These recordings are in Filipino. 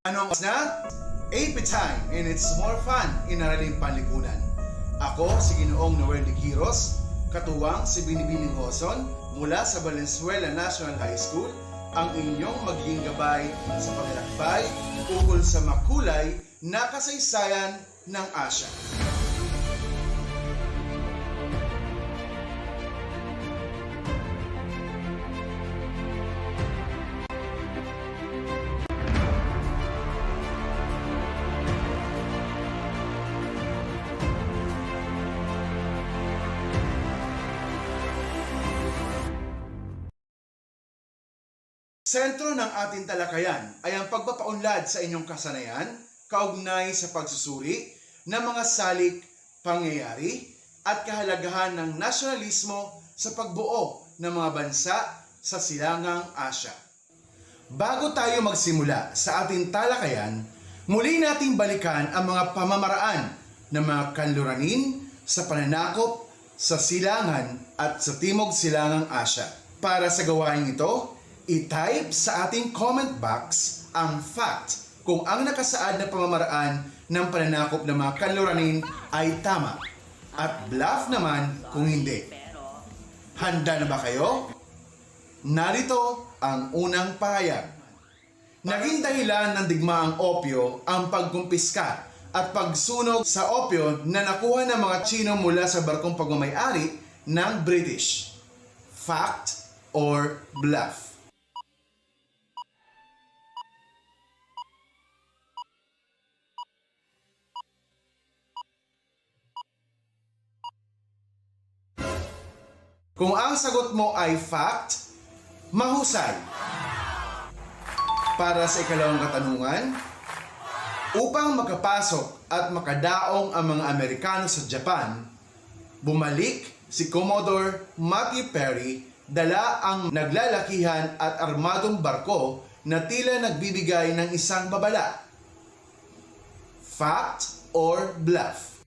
Anong oras na? AP time and it's more fun in Araling Panlipunan. Ako si Ginoong Noel de Quiros, katuwang si Binibining Hoson mula sa Valenzuela National High School, ang inyong magiging gabay sa paglalakbay ukol sa makulay na kasaysayan ng Asya. Sentro ng ating talakayan ay ang pagpapaunlad sa inyong kasanayan, kaugnay sa pagsusuri ng mga salik, pangyayari, at kahalagahan ng nasyonalismo sa pagbuo ng mga bansa sa Silangang Asya. Bago tayo magsimula sa ating talakayan, muli nating balikan ang mga pamamaraan ng mga kanluranin sa pananakop sa Silangan at sa Timog Silangang Asya. Para sa gawain ito, i-type sa ating comment box ang fact kung ang nakasaad na pamamaraan ng pananakop ng mga kanluranin ay tama at bluff naman kung hindi. Handa na ba kayo? Narito ang unang pahayag. Naging dahilan ng digmaang opyo ang pagkumpiska at pagsunog sa opyo na nakuha ng mga Tsino mula sa barkong pagmamayari ng British. Fact or bluff? Kung ang sagot mo ay fact, mahusay. Para sa ikalawang katanungan, upang makapasok at makadaong ang mga Amerikano sa Japan, bumalik si Commodore Matthew Perry dala ang naglalakihan at armadong barko na tila nagbibigay ng isang babala. Fact or bluff?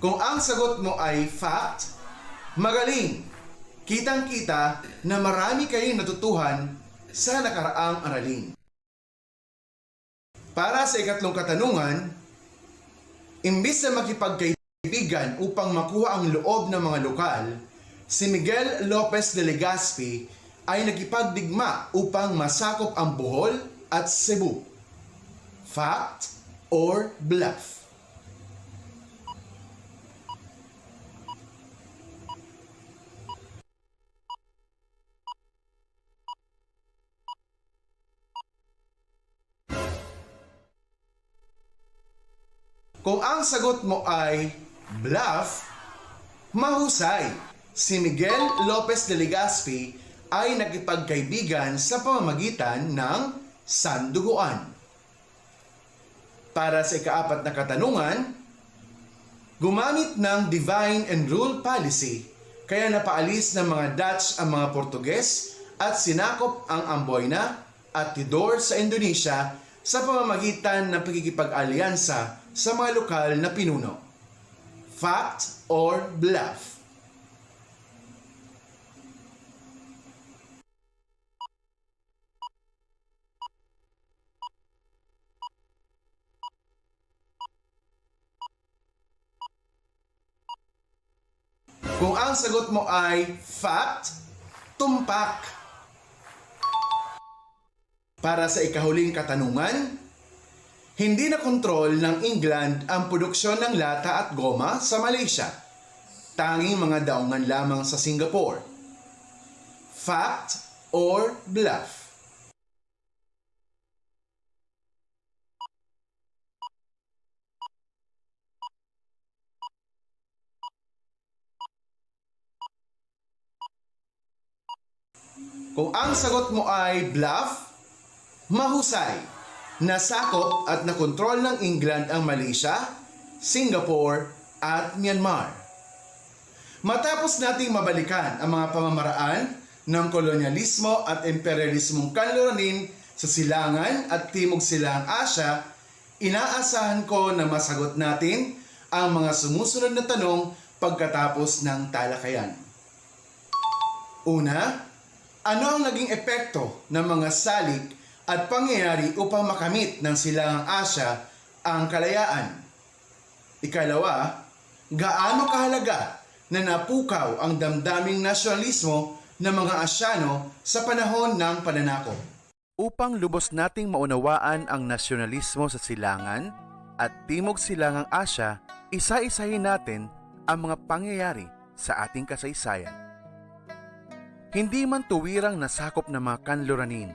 Kung ang sagot mo ay fact, magaling! Kitang-kita na marami kayong natutuhan sa nakaraang aralin. Para sa ikatlong katanungan, imbis na makipagkaibigan upang makuha ang loob ng mga lokal, si Miguel Lopez de Legazpi ay nakipagdigma upang masakop ang Bohol at Cebu. Fact or bluff? Kung ang sagot mo ay bluff, mahusay. Si Miguel Lopez de Legazpi ay nakipagkaibigan sa pamamagitan ng sanduguan. Para sa ikaapat na katanungan, gumamit ng divine and rule policy kaya napaalis ng mga Dutch ang mga Portuges at sinakop ang Amboyna at Tidor sa Indonesia sa pamamagitan ng pagkikipag-alyansa sa mga lokal na pinuno. Fact or bluff? Kung ang sagot mo ay fact, tumpak. Para sa ikahuling katanungan, hindi na kontrol ng England ang produksyon ng lata at goma sa Malaysia. Tanging mga daungan lamang sa Singapore. Fact or bluff? Kung ang sagot mo ay bluff, mahusay. Nasakop at nakontrol ng England ang Malaysia, Singapore at Myanmar. Matapos nating mabalikan ang mga pamamaraan ng kolonyalismo at imperialismong kanluranin sa Silangan at Timog Silangang Asya, Inaasahan ko na masagot natin ang mga sumusunod na tanong pagkatapos ng talakayan. Una, ano ang naging epekto ng mga salik at pangyayari upang makamit ng Silangang Asya ang kalayaan? Ikalawa, gaano kahalaga na napukaw ang damdaming nasyonalismo ng mga Asyano sa panahon ng pananakop? Upang lubos nating maunawaan ang nasyonalismo sa Silangan at Timog Silangang Asya, isa-isahin natin ang mga pangyayari sa ating kasaysayan. Hindi man tuwirang nasakop ng mga kanluranin,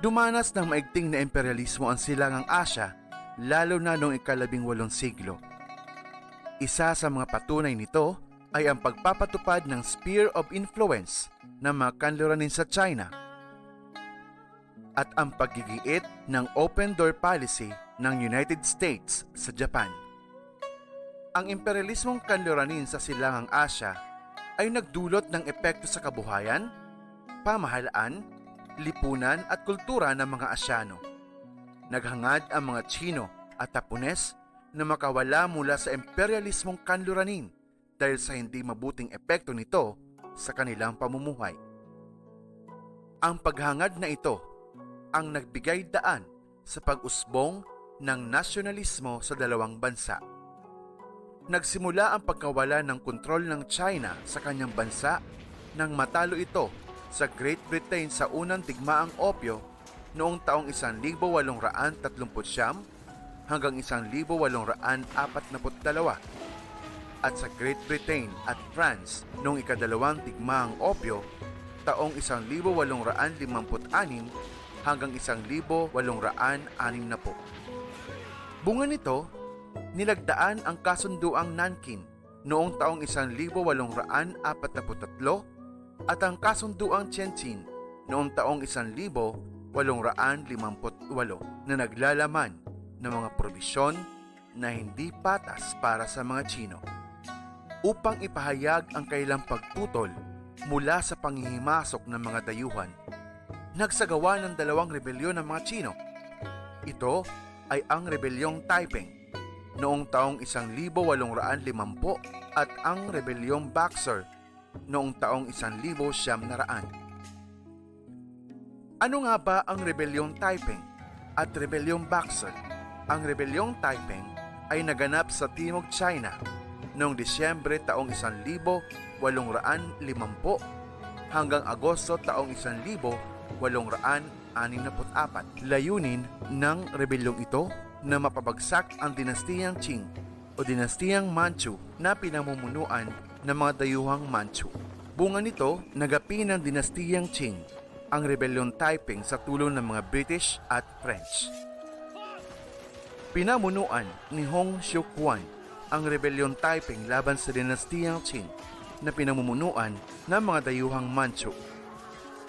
dumanas ng maigting na imperialismo ang Silangang Asya lalo na noong ika-18 siglo. Isa sa mga patunay nito ay ang pagpapatupad ng sphere of influence ng mga kanluranin sa China at ang paggigiit ng open door policy ng United States sa Japan. Ang imperialismong kanluranin sa Silangang Asya ay nagdulot ng epekto sa kabuhayan, pamahalaan, lipunan at kultura ng mga Asyano. Naghangad ang mga Tsino at Hapones na makawala mula sa imperialismong kanluranin dahil sa hindi mabuting epekto nito sa kanilang pamumuhay. Ang paghangad na ito ang nagbigay daan sa pag-usbong ng nasyonalismo sa dalawang bansa. Nagsimula ang pagkawala ng kontrol ng China sa kanyang bansa nang matalo ito sa Great Britain sa unang digmaang opyo noong taong 1839 hanggang 1842 at sa Great Britain at France noong ikadalawang digmaang opyo taong 1856 hanggang 1860. Bunga nito, nilagdaan ang kasunduang Nankin noong taong 1843 at ang kasunduang Tianjin noong taong 1858 na naglalaman ng mga probisyon na hindi patas para sa mga Tsino upang ipahayag ang kailang pagtutol mula sa panghihimasok ng mga dayuhan. Nagsagawa ng dalawang rebelyon ng mga Tsino. Ito ay ang Rebelyong Taiping noong taong 1850 at ang Rebelyong Boxer noong taong 1900. Ano nga ba ang Rebelyong Taiping at Rebelyong Boxer? Ang Rebelyong Taiping ay naganap sa Timog China noong Disyembre taong 1850 hanggang Agosto taong 1864. Layunin ng rebelyong ito na mapabagsak ang dinastiyang Qing o dinastiyang Manchu na pinamumunuan ng mga dayuhang Manchu. Bunga nito, nagapi ng dinastiyang Qing ang rebelyong Taiping sa tulong ng mga British at French. Pinamunuan ni Hong Xiuquan ang rebelyong Taiping laban sa dinastiyang Qing na pinamumunuan ng mga dayuhang Manchu.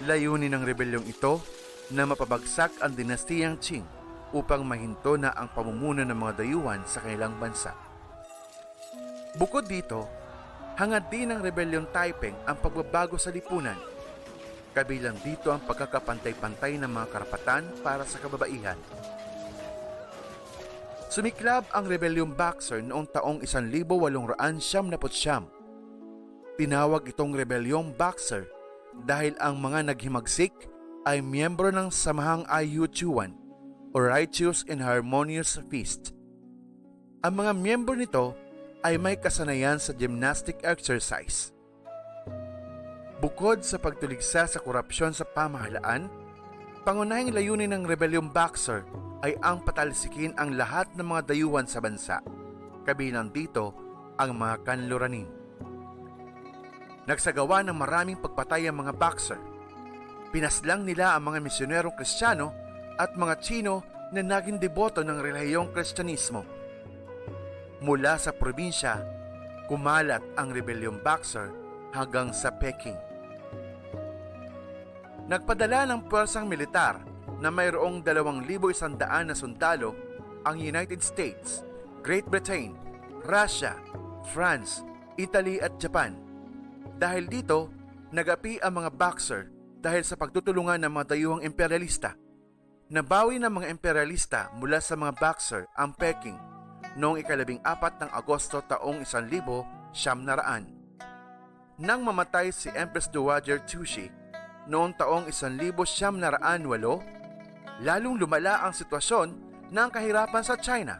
Layunin ng rebelyong ito na mapabagsak ang dinastiyang Qing upang mahinto na ang pamumuno ng mga dayuhan sa kanilang bansa. Bukod dito, hangad din ng rebelyong Taiping ang pagbabago sa lipunan. Kabilang dito ang pagkakapantay-pantay ng mga karapatan para sa kababaihan. Sumiklab ang rebelyong Boxer noong taong 1899. Tinawag itong rebelyong Boxer dahil ang mga naghimagsik ay miyembro ng samahang Ayuchuan o Righteous and Harmonious Feast. Ang mga miyembro nito ay may kasanayan sa gymnastic exercise. Bukod sa pagtuligsa sa korupsyon sa pamahalaan, pangunahing layunin ng rebelyong Boxer ay ang patalsikin ang lahat ng mga dayuhan sa bansa, kabilang dito ang mga kanluranin. Nagsagawa ng maraming pagpatay ang mga Boxer. Pinaslang nila ang mga misyonerong Kristiyano at mga Tsino na naging deboto ng relihiyong Kristyanismo. Mula sa probinsya, kumalat ang rebelyong Boxer hanggang sa Peking. Nagpadala ng puwersang militar na mayroong 2,100 na sundalo ang United States, Great Britain, Russia, France, Italy at Japan. Dahil dito, nagapi ang mga Boxer dahil sa pagtutulungan ng mga dayuhang imperialista. Nabawi ng mga imperialista mula sa mga Boxer ang Peking noong 14 ng Agosto taong 1900. Nang mamatay si Empress Dowager Cixi noong taong 1908, lalong lumala ang sitwasyon ng kahirapan sa China.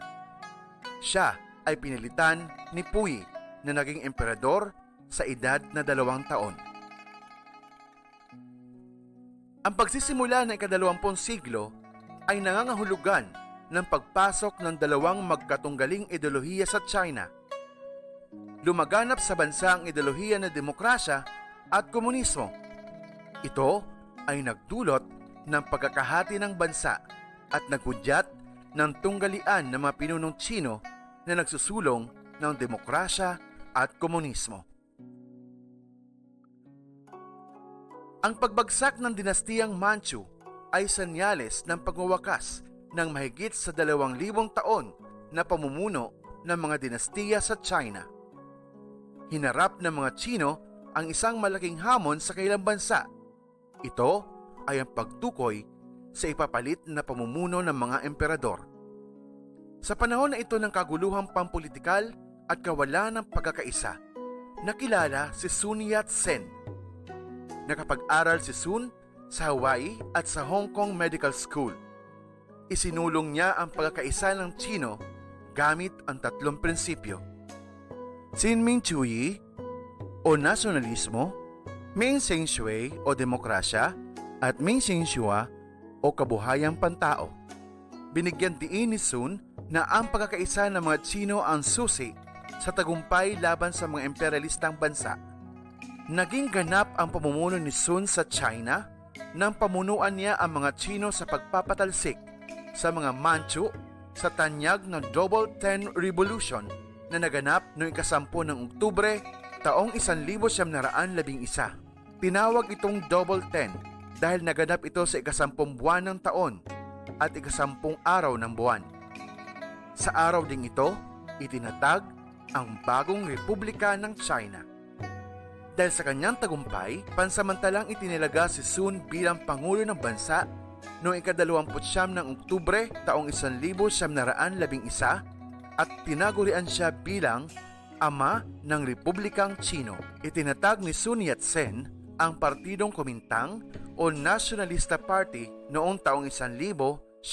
Siya ay pinilitan ni Puyi na naging emperador sa edad na 2 taon. Ang pagsisimula ng ika-20 siglo ay nangangahulugan ng pagpasok ng dalawang magkatunggaling ideolohiya sa China. Lumaganap sa bansa ang ideolohiya ng demokrasya at komunismo. Ito ay nagdulot ng pagkakahati ng bansa at naghudyat ng tunggalian ng mga pinunong Tsino na nagsusulong ng demokrasya at komunismo. Ang pagbagsak ng dinastiyang Manchu ay senyales ng pagwawakas ng mahigit sa 2,000 taon na pamumuno ng mga dinastiya sa China. Hinarap ng mga Tsino ang isang malaking hamon sa kanilang bansa. Ito ay ang pagtukoy sa ipapalit na pamumuno ng mga emperador. Sa panahon na ito ng kaguluhang pampulitikal at kawalan ng pagkakaisa, nakilala si Sun Yat-sen. Nakapag-aral si Sun sa Hawaii at sa Hong Kong Medical School. Isinulong niya ang pagkakaisa ng Tsino gamit ang 3 prinsipyo: Sinminchuyi o nasyonalismo, Minsengshui o demokrasya, at Minxinshua o kabuhayang pantao. Binigyan diin ni Sun na ang pagkakaisa ng mga Tsino ang susi sa tagumpay laban sa mga imperialistang bansa. Naging ganap ang pamumuno ni Sun sa China nang pamunuan niya ang mga Tsino sa pagpapatalsik sa mga Manchu sa tanyag ng Double Ten Revolution na naganap noong 10 ng Oktubre taong 1911. Tinawag itong Double Ten dahil naganap ito sa 10 buwan ng taon at 10 araw ng buwan. Sa araw ding ito, itinatag ang bagong Republika ng China. Dahil sa kanyang tagumpay, pansamantalang itinilaga si Sun bilang Pangulo ng Bansa noong 29 ng Oktubre taong 1911 at tinagurian siya bilang Ama ng Republikang Tsino. Itinatag ni Sun Yat-sen ang Partidong Kuomintang o Nationalista Party noong taong 1912.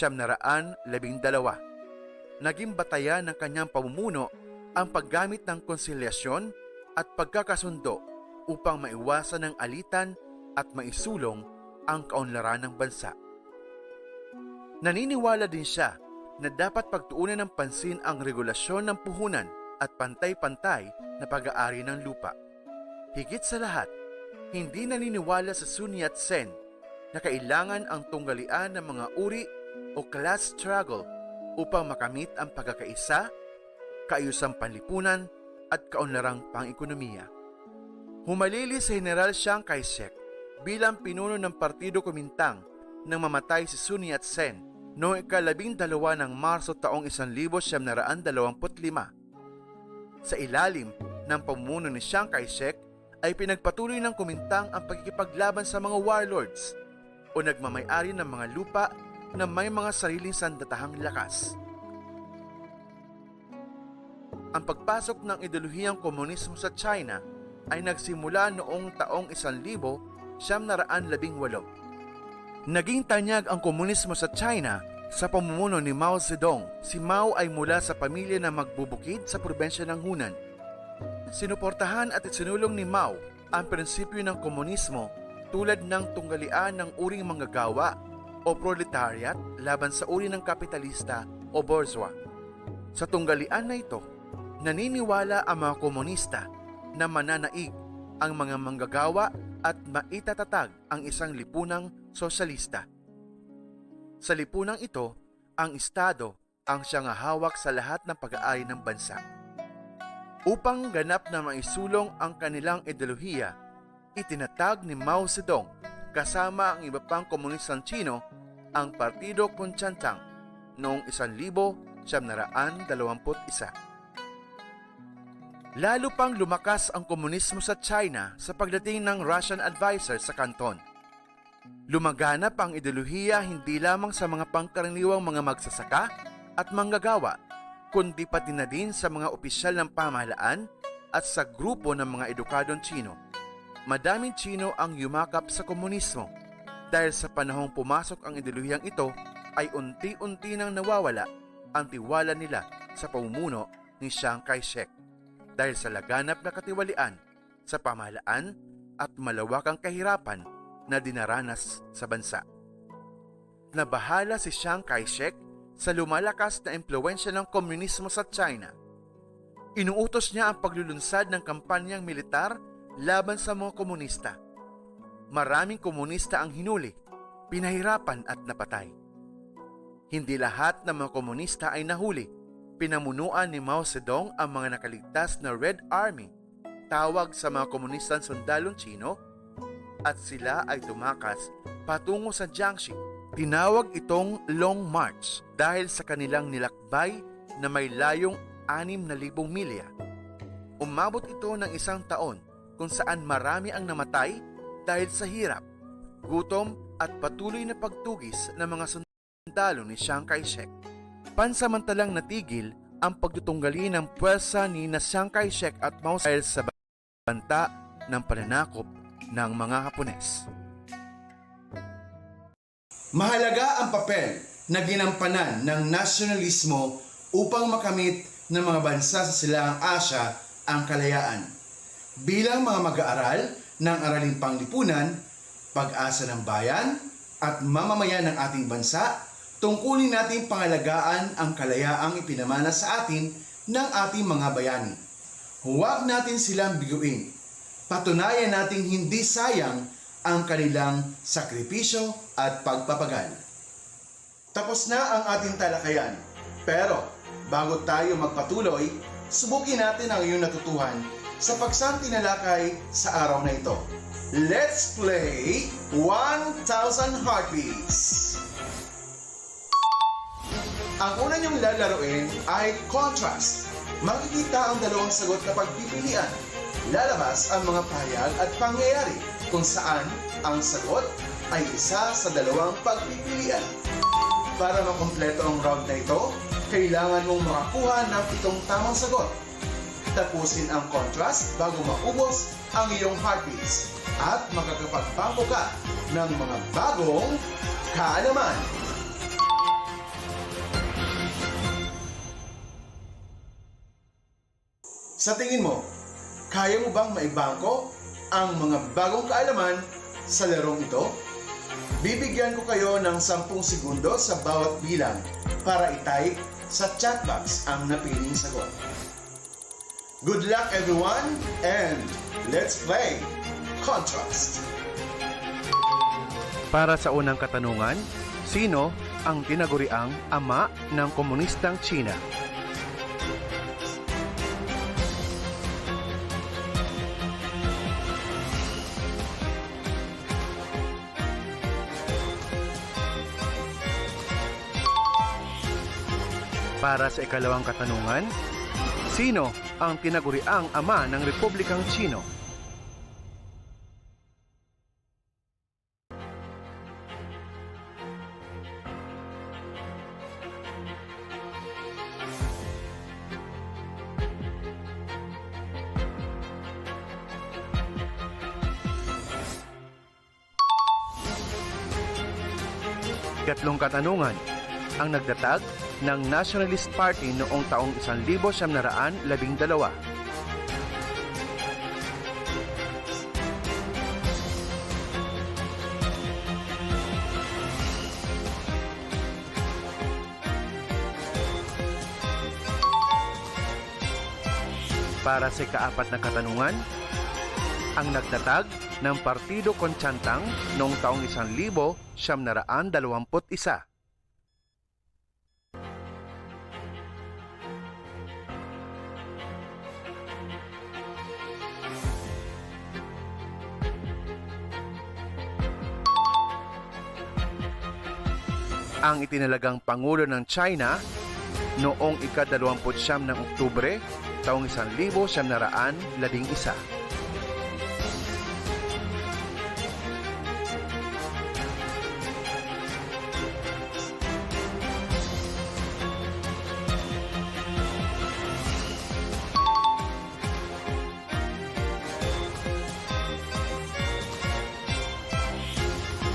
Naging batayan ng kanyang pamumuno ang paggamit ng konsilyasyon at pagkakasundo upang maiwasan ang alitan at maisulong ang kaunlaran ng bansa. Naniniwala din siya na dapat pagtuunan ng pansin ang regulasyon ng puhunan at pantay-pantay na pag-aari ng lupa. Higit sa lahat, hindi naniniwala sa Sun Yat-sen na kailangan ang tunggalian ng mga uri o class struggle upang makamit ang pagkakaisa, kaayusang panlipunan at kaunlarang pang-ekonomiya. Humalili si General Chiang Kai-shek bilang pinuno ng Partido Kuomintang nang mamatay si Sun Yat-sen noong 12 ng Marso taong 1925. Sa ilalim ng pamumuno ni Chiang Kai-shek ay pinagpatuloy ng Kuomintang ang pagkikipaglaban sa mga warlords o nagmamay-ari ng mga lupa na may mga sariling sandatahang lakas. Ang pagpasok ng ideolohiyang komunismo sa China ay nagsimula noong taong 1918. Naging tanyag ang komunismo sa China sa pamumuno ni Mao Zedong. Si Mao ay mula sa pamilya na magbubukid sa probensya ng Hunan. Sinuportahan at isinulong ni Mao ang prinsipyo ng komunismo tulad ng tunggalian ng uring manggagawa o proletariat laban sa uri ng kapitalista o bourgeois. Sa tunggalian na ito, naniniwala ang mga komunista na mananaig ang mga manggagawa at maitatag ang isang lipunang sosyalista. Sa lipunang ito, ang Estado ang siyang hawak sa lahat ng pag-aari ng bansa. Upang ganap na maisulong ang kanilang ideolohiya, itinatag ni Mao Zedong kasama ang iba pang komunistang Tsino ang Partido Kuomintang noong 1921. Lalo pang lumakas ang komunismo sa China sa pagdating ng Russian advisor sa Canton. Lumaganap ang ideolohiya hindi lamang sa mga pangkaraniwang mga magsasaka at manggagawa, kundi pati na din sa mga opisyal ng pamahalaan at sa grupo ng mga edukadong Tsino. Madaming Tsino ang yumakap sa komunismo dahil sa panahong pumasok ang ideolohiyang ito ay unti-unti nang nawawala ang tiwala nila sa pamumuno ni Chiang Kai-shek dahil sa laganap na katiwalian sa pamahalaan at malawakang kahirapan na dinaranas sa bansa. Nabahala si Chiang Kai-shek sa lumalakas na impluwensya ng komunismo sa China. Inuutos niya ang paglulunsad ng kampanyang militar laban sa mga komunista. Maraming komunista ang hinuli, pinahirapan at napatay. Hindi lahat ng mga komunista ay nahuli. Pinamunuan ni Mao Zedong ang mga nakaligtas na Red Army, tawag sa mga komunistang sundalong Tsino, at sila ay tumakas patungo sa Jiangxi. Tinawag itong Long March dahil sa kanilang nilakbay na may layong 6,000 milya. Umabot ito ng 1 taon kung saan marami ang namatay dahil sa hirap, gutom at patuloy na pagtugis ng mga sundalo ni Chiang Kai-shek. Pansamantalang natigil ang pagtutunggali ng pwersa ni Chiang Kai-shek at Mao dahil sa banta ng pananakop ng mga Hapones. Mahalaga ang papel na ginampanan ng nasyonalismo upang makamit ng mga bansa sa Silangang Asya ang kalayaan. Bilang mga mag-aaral ng araling panglipunan, pag-asa ng bayan at mamamayan ng ating bansa, tungkulin natin pangalagaan ang kalayaang ipinamana sa atin ng ating mga bayani. Huwag natin silang biguin. Patunayan nating hindi sayang ang kanilang sakripisyo at pagpapagal. Tapos na ang ating talakayan. Pero bago tayo magpatuloy, subukin natin ang iyong natutuhan sa pagsantinalakay sa araw na ito. Let's play 1,000 Heartbeats! Ang una niyong lalaruin ay contrast. Makikita ang dalawang sagot na pagpipilian. Lalabas ang mga pahayag at pangyayari kung saan ang sagot ay isa sa dalawang pagpipilian. Para makumpleto ang round na ito, kailangan mong makakuha ng 7 tamang sagot. Tapusin ang contrast bago maubos ang iyong heartbeats at makakapagpampo ka ng mga bagong kaalaman. Sa tingin mo, kaya mo bang maibangko ang mga bagong kaalaman sa larong ito? Bibigyan ko kayo ng 10 segundo sa bawat bilang para i-type sa chat box ang napiling sagot. Good luck everyone and let's play Contrast! Para sa unang katanungan, sino ang tinaguriang ama ng komunistang China? Para sa ikalawang katanungan, sino ang tinaguriang ama ng Republikang Tsino? Ikatlong katanungan, ang nagdatag ng Nationalist Party noong taong 1912. Para sa ikaapat na katanungan, ang nagtatag ng Partido Konsyantang noong taong 1921. Ang itinalagang Pangulo ng China noong ika-29 ng Oktubre taong 1911.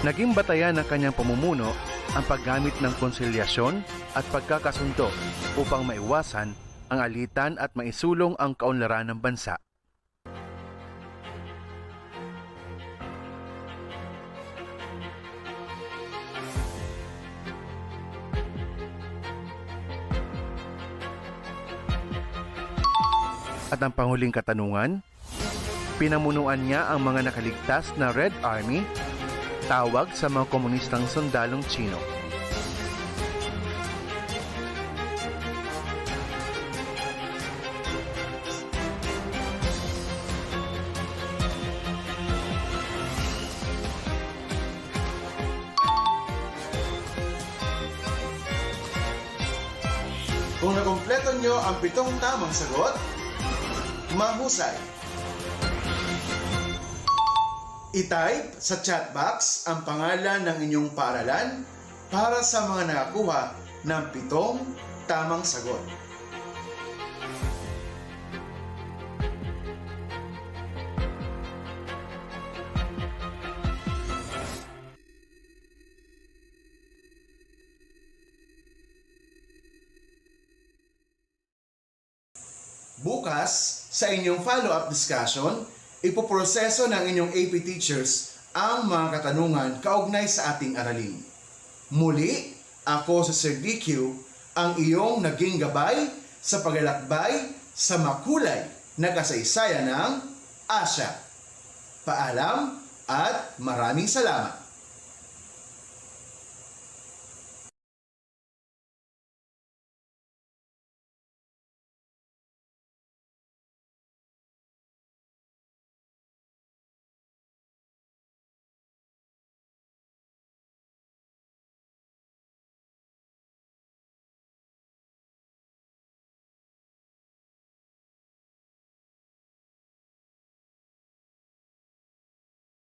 Naging batayan ng kanyang pamumuno ang paggamit ng konsilyasyon at pagkakasundo upang maiwasan ang alitan at maisulong ang kaunlaran ng bansa. At ang panghuling katanungan, pinamunuan niya ang mga nakaligtas na Red Army, tawag sa mga komunistang sundalong Tsino. Kung nakumpleto nyo ang 7 tamang sagot, mahusay. I-type sa chat box ang pangalan ng inyong paaralan para sa mga nakakuha ng 7 tamang sagot. Bukas, sa inyong follow-up discussion, ipoproseso ng inyong AP teachers ang mga katanungan kaugnay sa ating aralin. Muli, ako sa Sir DQ, ang iyong naging gabay sa paglalakbay sa makulay na kasaysayan ng Asya. Paalam at maraming salamat!